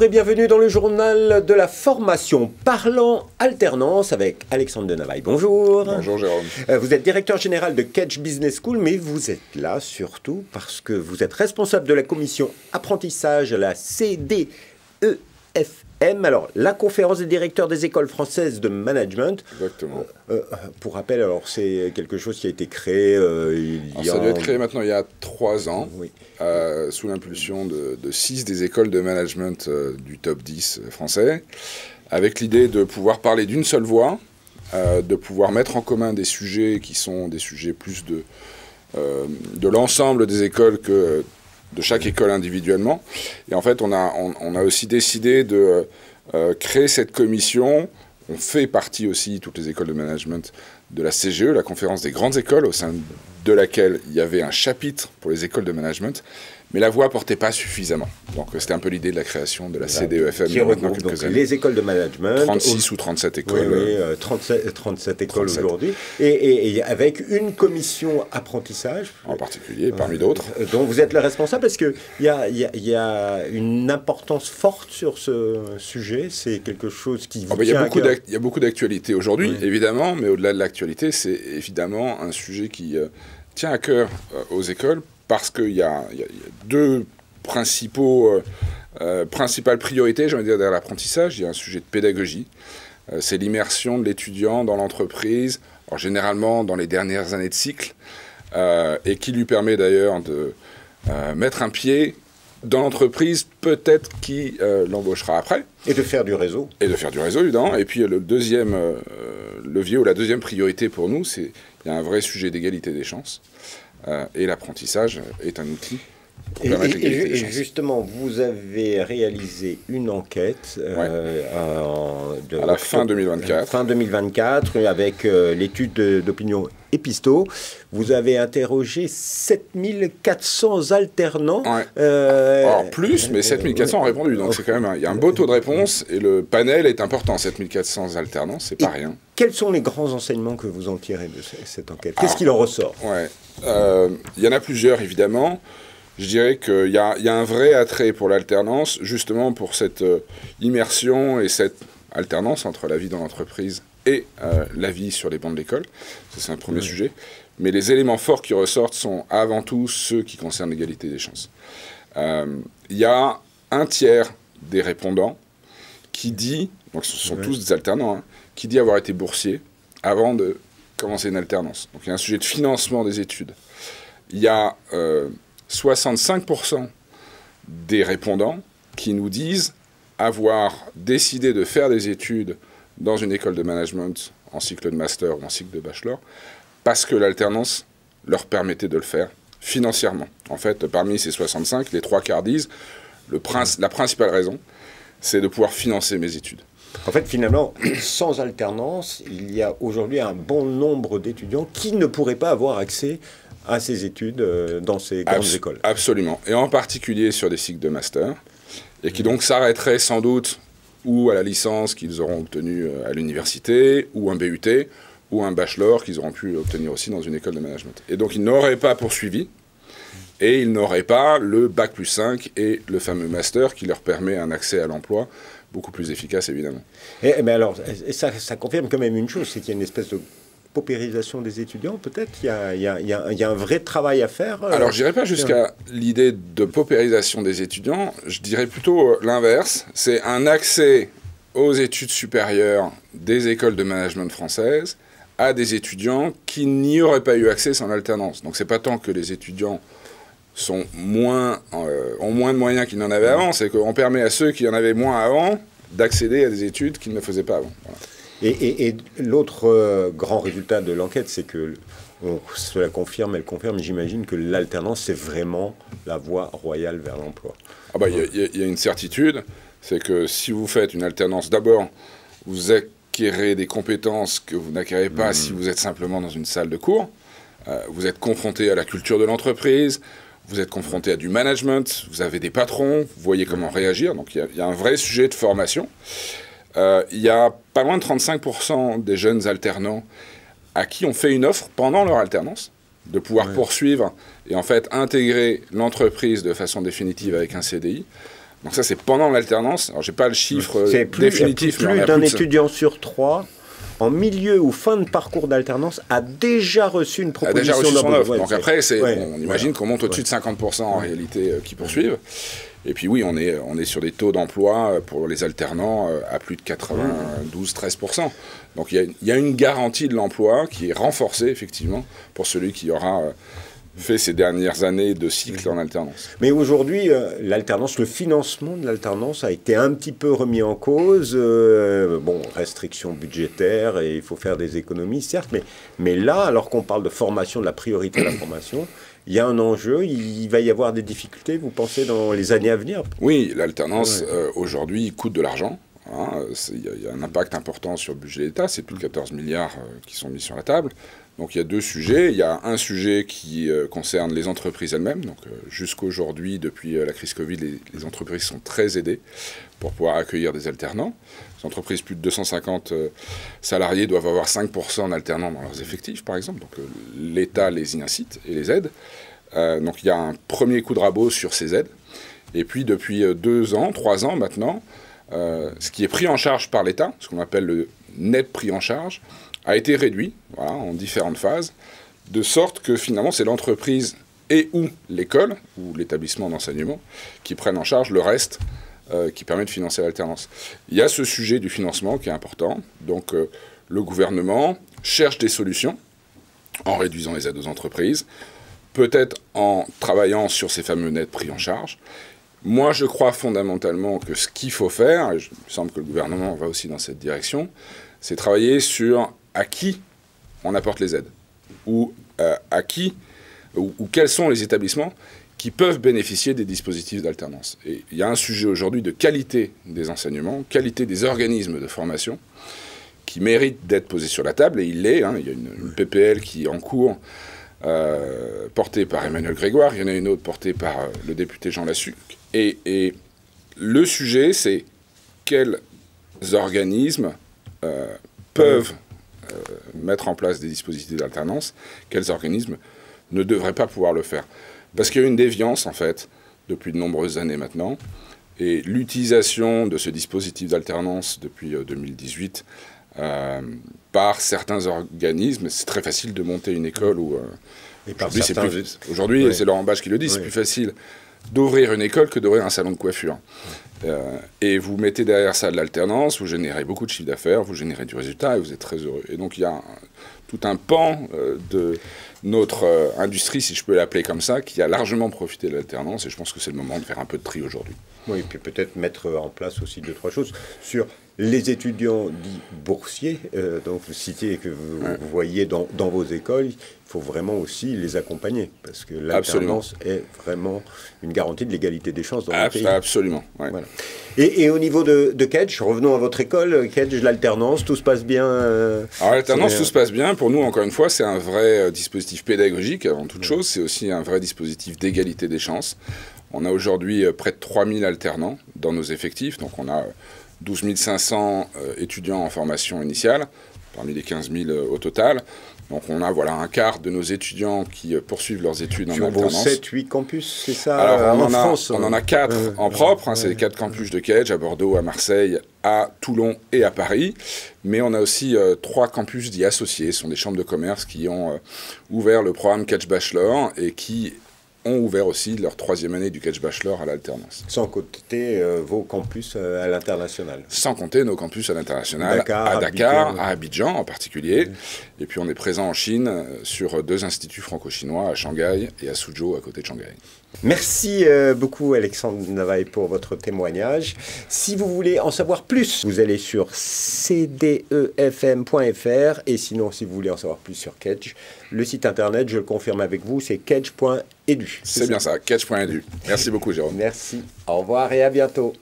Bonjour et bienvenue dans le journal de la formation Parlant Alternance avec Alexandre Denavaille. Bonjour. Bonjour Jérôme. Vous êtes directeur général de Catch Business School, mais vous êtes là surtout parce que vous êtes responsable de la commission apprentissage à la CDEFM. Alors, la conférence des directeurs des écoles françaises de management. Exactement. Pour rappel, alors c'est quelque chose qui a été créé Ça doit être créé maintenant il y a 3 ans, oui. Sous l'impulsion de 6 des écoles de management du top 10 français, avec l'idée de pouvoir parler d'une seule voix, de pouvoir mettre en commun des sujets qui sont des sujets plus de l'ensemble des écoles que de chaque école individuellement. Et en fait, on a aussi décidé de créer cette commission. On fait partie aussi, toutes les écoles de management, de la CGE, la conférence des grandes écoles, au sein de laquelle il y avait un chapitre pour les écoles de management, mais la voix ne portait pas suffisamment. Donc c'était un peu l'idée de la création de la CDEFM il y a maintenant quelques années. Les écoles de management. 36 ou 37 écoles. Oui, 37 écoles aujourd'hui. Et avec une commission apprentissage. En particulier, parmi d'autres. Dont vous êtes le responsable, parce qu'il y a une importance forte sur ce sujet. C'est quelque chose qui vous tient à cœur. Il y a beaucoup d'actualités aujourd'hui, évidemment, mais au-delà de l'actualité, c'est évidemment un sujet qui tient à cœur aux écoles, parce qu'il y a deux principales priorités, j'ai envie de dire, derrière l'apprentissage. Il y a un sujet de pédagogie, c'est l'immersion de l'étudiant dans l'entreprise, généralement dans les dernières années de cycle, et qui lui permet d'ailleurs de mettre un pied dans l'entreprise, peut-être qui l'embauchera après. Et de faire du réseau. Et de faire du réseau, évidemment. Et puis le deuxième levier, ou la deuxième priorité pour nous, c'est qu'il y a un vrai sujet d'égalité des chances. Et l'apprentissage est un outil pour permettre l'égalité des chances. Et justement, vous avez réalisé une enquête à la fin 2024. Fin 2024, avec l'étude d'opinion Episto. Vous avez interrogé 7400 alternants. Ouais. Alors plus, mais 7400 ont répondu. Donc c'est quand même il y a un beau taux de réponse et le panel est important. 7400 alternants, c'est pas rien. Quels sont les grands enseignements que vous en tirez de cette enquête? Qu'est-ce qu'il en ressort? Il y en a plusieurs, évidemment. Je dirais qu'il y a un vrai attrait pour l'alternance, justement pour cette immersion et cette alternance entre la vie dans l'entreprise et la vie sur les bancs de l'école. Ça, c'est un premier sujet. Mais les éléments forts qui ressortent sont avant tout ceux qui concernent l'égalité des chances. Il y a un tiers des répondants qui dit, donc ce sont tous des alternants, qui dit avoir été boursier avant de commencer une alternance. Donc il y a un sujet de financement des études. Il y a 65% des répondants qui nous disent avoir décidé de faire des études dans une école de management en cycle de master ou en cycle de bachelor parce que l'alternance leur permettait de le faire financièrement. En fait, parmi ces 65, les 3/4 disent la principale raison, c'est de pouvoir financer mes études. En fait, finalement, sans alternance, il y a aujourd'hui un bon nombre d'étudiants qui ne pourraient pas avoir accès à ces études dans ces grandes écoles. Absolument. Et en particulier sur des cycles de master, et qui donc s'arrêteraient sans doute ou à la licence qu'ils auront obtenue à l'université, ou un BUT, ou un bachelor qu'ils auront pu obtenir aussi dans une école de management. Et donc ils n'auraient pas poursuivi, et ils n'auraient pas le Bac+5 et le fameux master qui leur permet un accès à l'emploi beaucoup plus efficace, évidemment. Mais alors, ça confirme quand même une chose, c'est qu'il y a une espèce de paupérisation des étudiants, peut-être. Il y a un vrai travail à faire. Alors, je n'irai pas jusqu'à l'idée de paupérisation des étudiants, je dirais plutôt l'inverse. C'est un accès aux études supérieures des écoles de management françaises à des étudiants qui n'y auraient pas eu accès sans alternance. Donc, c'est pas tant que les étudiants ont moins de moyens qu'ils n'en avaient avant, c'est qu'on permet à ceux qui en avaient moins avant d'accéder à des études qu'ils ne faisaient pas avant. Voilà. Et l'autre grand résultat de l'enquête, c'est que, cela confirme, j'imagine que l'alternance, c'est vraiment la voie royale vers l'emploi. Il y a une certitude, c'est que si vous faites une alternance, d'abord, vous acquérez des compétences que vous n'acquérez pas si vous êtes simplement dans une salle de cours. Vous êtes confronté à la culture de l'entreprise, vous êtes confronté à du management, vous avez des patrons, vous voyez comment réagir. Donc il y a un vrai sujet de formation. Il y a pas loin de 35% des jeunes alternants à qui on fait une offre pendant leur alternance de pouvoir poursuivre et en fait intégrer l'entreprise de façon définitive avec un CDI. Donc ça, c'est pendant l'alternance. Alors, j'ai pas le chiffre définitif. Plus d'un étudiant sur 3, en milieu ou fin de parcours d'alternance, a déjà reçu une proposition d'embauche. Son offre. Donc après, on imagine qu'on monte au-dessus de 50% en réalité qui poursuivent. Et puis oui, on est sur des taux d'emploi pour les alternants à plus de 92-13%. Donc il y a une garantie de l'emploi qui est renforcée effectivement pour celui qui aura fait ces dernières années de cycle en alternance. Mais aujourd'hui, l'alternance, le financement de l'alternance a été un petit peu remis en cause. Restrictions budgétaires et il faut faire des économies, certes, mais là, alors qu'on parle de formation, de la priorité à la formation, il y a un enjeu, il va y avoir des difficultés, vous pensez, dans les années à venir? Oui, l'alternance, aujourd'hui, coûte de l'argent. Il y a un impact important sur le budget de l'État, c'est plus de 14 milliards qui sont mis sur la table. Donc il y a deux sujets. Il y a un sujet qui concerne les entreprises elles-mêmes. Donc jusqu'aujourd'hui, depuis la crise Covid, les entreprises sont très aidées pour pouvoir accueillir des alternants. Les entreprises plus de 250 salariés doivent avoir 5% d'alternants dans leurs effectifs, par exemple. Donc l'État les y incite et les aide. Donc il y a un premier coup de rabot sur ces aides. Et puis depuis 2 ans, 3 ans maintenant, ce qui est pris en charge par l'État, ce qu'on appelle le net pris en charge, a été réduit en différentes phases, de sorte que finalement c'est l'entreprise et ou l'école ou l'établissement d'enseignement qui prennent en charge le reste qui permet de financer l'alternance. Il y a ce sujet du financement qui est important, donc le gouvernement cherche des solutions en réduisant les aides aux entreprises, peut-être en travaillant sur ces fameux nets pris en charge. Moi, je crois fondamentalement que ce qu'il faut faire, et il me semble que le gouvernement va aussi dans cette direction, c'est travailler sur à qui on apporte les aides, ou à qui, ou quels sont les établissements qui peuvent bénéficier des dispositifs d'alternance. Et il y a un sujet aujourd'hui de qualité des enseignements, qualité des organismes de formation, qui mérite d'être posé sur la table, et il l'est. Il y a une PPL qui est en cours, portée par Emmanuel Grégoire, il y en a une autre portée par le député Jean Lassuc. Et le sujet, c'est quels organismes peuvent mettre en place des dispositifs d'alternance, quels organismes ne devraient pas pouvoir le faire. Parce qu'il y a une déviance, en fait, depuis de nombreuses années maintenant, et l'utilisation de ce dispositif d'alternance depuis 2018 par certains organismes, c'est très facile de monter une école où... Aujourd'hui, c'est Laurent Bach qui le dit, c'est plus facile d'ouvrir une école que d'ouvrir un salon de coiffure. Et vous mettez derrière ça de l'alternance, vous générez beaucoup de chiffre d'affaires, vous générez du résultat et vous êtes très heureux. Et donc il y a tout un pan de notre industrie, si je peux l'appeler comme ça, qui a largement profité de l'alternance et je pense que c'est le moment de faire un peu de tri aujourd'hui. Oui, et puis peut-être mettre en place aussi 2-3 choses sur les étudiants dits boursiers, donc vous citiez et que vous voyez dans vos écoles, il faut vraiment aussi les accompagner, parce que l'alternance est vraiment une garantie de l'égalité des chances dans le pays. Absolument. Ouais. Voilà. Et au niveau de Kedge, revenons à votre école, Kedge, l'alternance, tout se passe bien Alors l'alternance, tout se passe bien. Pour nous, encore une fois, c'est un vrai dispositif pédagogique avant toute chose. C'est aussi un vrai dispositif d'égalité des chances. On a aujourd'hui près de 3000 alternants dans nos effectifs, donc on a 12 500 étudiants en formation initiale, parmi les 15 000 au total. Donc on a un quart de nos étudiants qui poursuivent leurs études en alternance. Sur vos 7-8 campus, c'est ça? Alors en France, on en a 4 en propre, c'est les 4 campus de Kedge, à Bordeaux, à Marseille, à Toulon et à Paris. Mais on a aussi 3 campus dits associés, ce sont des chambres de commerce qui ont ouvert le programme Kedge Bachelor et qui ont ouvert aussi leur 3e année du Kedge Bachelor à l'alternance. Sans compter vos campus à l'international. Sans compter nos campus à l'international, à Dakar, à Abidjan en particulier. Et puis on est présent en Chine sur 2 instituts franco-chinois, à Shanghai et à Suzhou, à côté de Shanghai. Merci beaucoup Alexandre Navaille pour votre témoignage. Si vous voulez en savoir plus, vous allez sur cdefm.fr et sinon si vous voulez en savoir plus sur Kedge, le site internet, je le confirme avec vous, c'est kedge.edu. C'est bien ça, kedge.edu. Merci beaucoup Jérôme. Merci, au revoir et à bientôt.